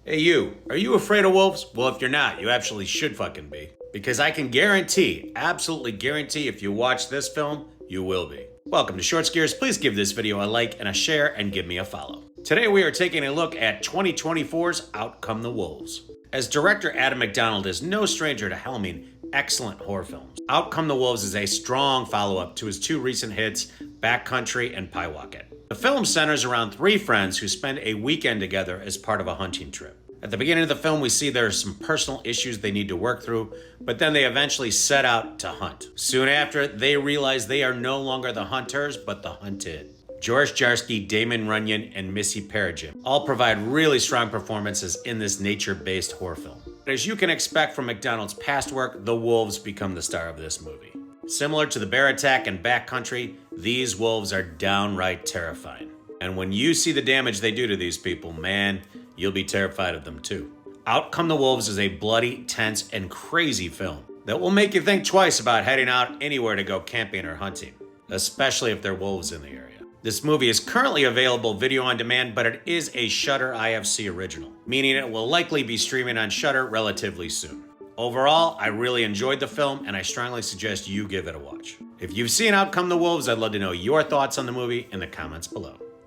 Hey you, are you afraid of wolves? Well, if you're not, you actually should fucking be. Because I can guarantee, absolutely guarantee, if you watch this film, you will be. Welcome to Short Scares. Please give this video a like and a share and give me a follow. Today we are taking a look at 2024's Out Come the Wolves. As director Adam McDonald is no stranger to helming excellent horror films, Out Come the Wolves is a strong follow-up to his two recent hits, Backcountry and Pyewacket. The film centers around three friends who spend a weekend together as part of a hunting trip. At the beginning of the film, we see there are some personal issues they need to work through, but then they eventually set out to hunt. Soon after, they realize they are no longer the hunters, but the hunted. George Jarsky, Damon Runyon, and Missy Peregrine all provide really strong performances in this nature-based horror film. But as you can expect from McDonald's past work, the wolves become the star of this movie. Similar to the bear attack and Backcountry, these wolves are downright terrifying. And when you see the damage they do to these people, man, you'll be terrified of them too. Out Come the Wolves is a bloody, tense, and crazy film that will make you think twice about heading out anywhere to go camping or hunting, especially if there are wolves in the area. This movie is currently available video on demand, but it is a Shudder IFC original, meaning it will likely be streaming on Shudder relatively soon. Overall, I really enjoyed the film, and I strongly suggest you give it a watch. If you've seen Out Come the Wolves, I'd love to know your thoughts on the movie in the comments below.